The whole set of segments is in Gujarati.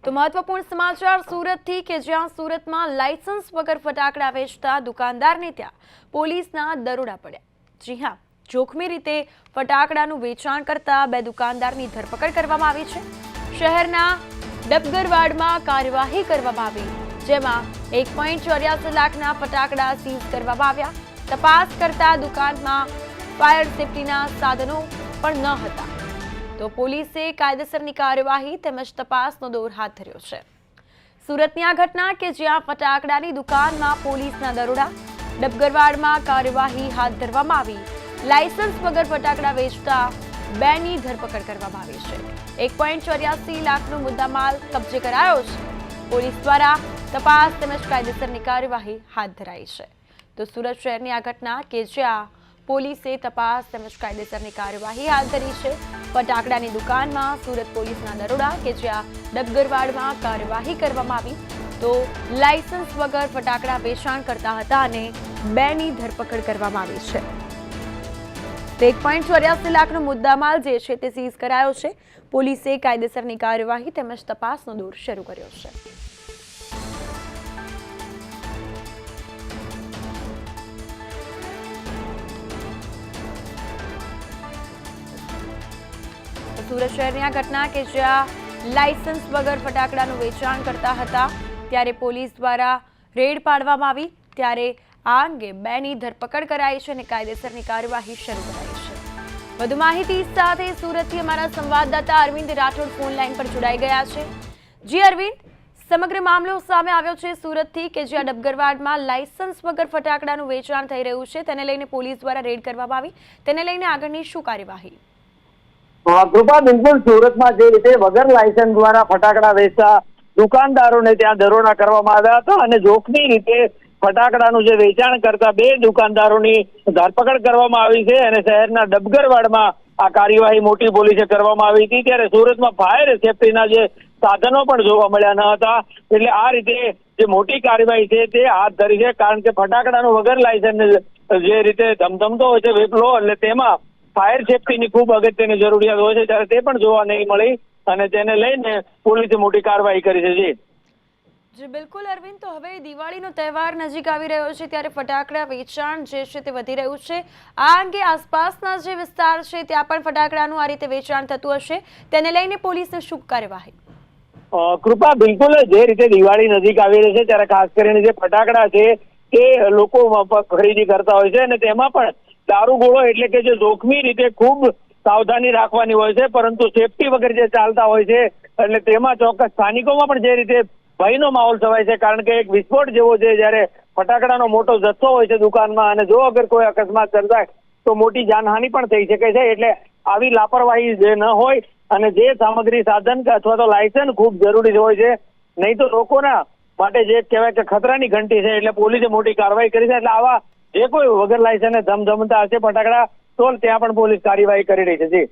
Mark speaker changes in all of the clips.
Speaker 1: તો મહત્વપૂર્ણ સમાચાર સુરતથી કે જ્યાં સુરતમાં લાયસન્સ વગર ફટાકડા વેચતા દુકાનદારને ત્યાં પોલીસના દરોડા પડ્યા। જી હા, જોખમી રીતે ફટાકડાનું વેચાણ કરતા 2 દુકાનદારની ધરપકડ કરવામાં આવી છે। શહેરના ડબગરવાડમાં કાર્યવાહી કરવામાં આવી, જેમાં 1.84 લાખના ફટાકડા સીઝ કરવામાં આવ્યા। તપાસ કરતા દુકાનમાં ફાયર સેફટીના સાધનો પણ ન હતા, તો પોલીસે કાયદેસરની કાર્યવાહી તેમજ તપાસનો દોર હાથ ધર્યો છે। સુરતની આ ઘટના કે જ્યાં ફટાકડાની દુકાનમાં પોલીસના દરોડા, ડબગરવાડમાં કાર્યવાહી હાથ ધરવામાં આવી। લાયસન્સ વગર ફટાકડા વેચતા 2ની ધરપકડ કરવામાં આવી છે। 1.84 લાખનો મુદ્દામાલ કબજે કરાયો છે। પોલીસ દ્વારા તપાસ તેમજ કાયદેસરની કાર્યવાહી હાથ ધરાઈ છે। તો સુરત શહેરની આ ઘટના કે જ્યાં પોલીસે તપાસ તેમજ કાયદેસરની કાર્યવાહી હાથ ધરી છે। ફટાકડાની દુકાનમાં સુરત પોલીસના દરોડા કે જ્યાં ડબગરવાડમાં કાર્યવાહી કરવામાં આવી, તો લાયસન્સ વગર ફટાકડા વેચાણ કરતા હતા અને 2ની ધરપકડ કરવામાં આવી છે। 1.84 લાખનો મુદ્દામાલ જે છે તે સીઝ કરાયો છે। પોલીસે કાયદેસરની કાર્યવાહી તેમજ તપાસનો દોર શરૂ કર્યો છે। સુરત શહેરની આ ઘટના કે જ્યાં લાયસન્સ વગર ફટાકડાનું વેચાણ કરતા હતા, ત્યારે પોલીસ દ્વારા રેડ પાડવામાં આવી, ત્યારે આ અંગે 2ની ધરપકડ કરાઈ છે અને કાયદેસરની કાર્યવાહી શરૂ કરાઈ છે। વધુ માહિતી સાથે સુરતથી અમારા સંવાદદાતા અરવિંદ રાઠોડ ફોન લાઈન પર જોડાઈ ગયા છે। જી અરવિંદ, સમગ્ર મામલો સામે આવ્યો છે સુરતથી કે જ્યાં ડબગરવાડમાં લાયસન્સ વગર ફટાકડાનું વેચાણ થઈ રહ્યું છે, તેને લઈને પોલીસ દ્વારા રેડ કરવામાં આવી, તેને લઈને આગળની શું કાર્યવાહી?
Speaker 2: કૃપા, બિલકુલ સુરતમાં જે રીતે વગર લાયસન્સ દ્વારા ફટાકડા વેચતા દુકાનદારોને ત્યાં દરોડા કરવામાં આવ્યા હતા અને જોખમી રીતે ફટાકડાનું જે વેચાણ કરતા 2 દુકાનદારોની ધરપકડ કરવામાં આવી છે અને શહેરના ડબગરવાડમાં આ કાર્યવાહી મોટી પોલીસે કરવામાં આવી હતી। ત્યારે સુરતમાં ફાયર સેફટીના જે સાધનો પણ જોવા મળ્યા ન હતા, એટલે આ રીતે જે મોટી કાર્યવાહી છે તે હાથ ધરી છે। કારણ કે ફટાકડાનું વગર લાયસન્સ જે રીતે ધમધમતો હોય છે વેપલો, એટલે તેમાં ફાયર સેફટીની ખૂબ અગત્યની જરૂરિયાત હોય છે, ત્યારે તે પણ જોવા નહીં મળી અને તેને લઈને પોલીસે મોટી કાર્યવાહી કરી છે।
Speaker 1: જી બિલકુલ અરવિંદ, તો હવે દિવાળીનો તહેવાર નજીક આવી રહ્યો છે, ત્યારે ફટાકડા વેચાણ જે છે તે વધી રહ્યું છે। આ અંગે આસપાસના જે વિસ્તાર છે ત્યાં પણ ફટાકડાનું આ રીતે વેચાણ થતું હશે, તેને લઈને પોલીસની શું કાર્યવાહી?
Speaker 2: કૃપા, બિલકુલ જે રીતે દિવાળી નજીક આવી રહી છે ત્યારે ખાસ કરીને જે ફટાકડા છે તે લોકો ખરીદી કરતા હોય છે અને તેમાં પણ દારૂગોળો એટલે કે જે જોખમી રીતે ખૂબ સાવધાની રાખવાની હોય છે, પરંતુ સેફટી વગર જે ચાલતા હોય છે એટલે તેમાં ચોક્કસ સ્થાનિકોમાં પણ જે રીતે ભયનો માહોલ છવાય છે। કારણ કે એક વિસ્ફોટ જેવો છે, જ્યારે ફટાકડાનો મોટો જથ્થો હોય છે દુકાનમાં અને જો અગર કોઈ અકસ્માત સર્જાય તો મોટી જાનહાનિ પણ થઈ શકે છે। એટલે આવી લાપરવાહી જે ન હોય અને જે સામગ્રી સાધન અથવા તો લાયસન્સ ખૂબ જરૂરી હોય છે, નહીં તો લોકોના માટે જે કહેવાય કે ખતરાની ઘંટી છે, એટલે પોલીસે મોટી કાર્યવાહી કરી છે। એટલે આવા જે કોઈ વગર લાયસન્સ ધમધમતા હશે ફટાકડા, તો ત્યાં પણ પોલીસ કાર્યવાહી કરી રહી છે। જી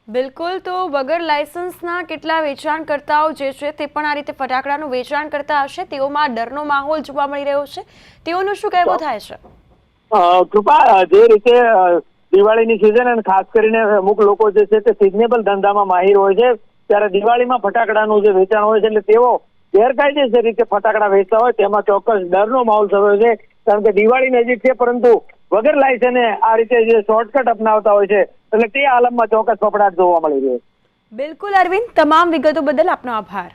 Speaker 1: બિલકુલ, તો વગર લાયસન્સના કેટલા વેચાણકર્તાઓ જે છે તે પણ આ રીતે ફટાકડાનું વેચાણ કરતા હશે, તેઓમાં ડરનો માહોલ જોવા મળી રહ્યો છે, તેઓનું શું કહેવું થાય છે?
Speaker 2: કૃપા, જે રીતે દિવાળીની સિઝન અને ખાસ કરીને અમુક લોકો જે છે તે સિઝનેબલ ધંધામાં માહિર હોય છે, ત્યારે દિવાળીમાં ફટાકડાનું જે વેચાણ હોય છે એટલે તેઓ ગેરકાયદેસર રીતે ફટાકડા વેચતા હોય, તેમાં ચોક્કસ ડરનો માહોલ થયો છે। કારણ કે દિવાળી નજીક છે, પરંતુ વગર લાયસન્સે આ રીતે જે શોર્ટકટ અપનાવતા હોય છે, એટલે તે આલમમાં ચોક્કસ ફફડાટ જોવા મળી રહ્યો છે।
Speaker 1: બિલકુલ અરવિંદ, તમામ વિગતો બદલ આપનો આભાર।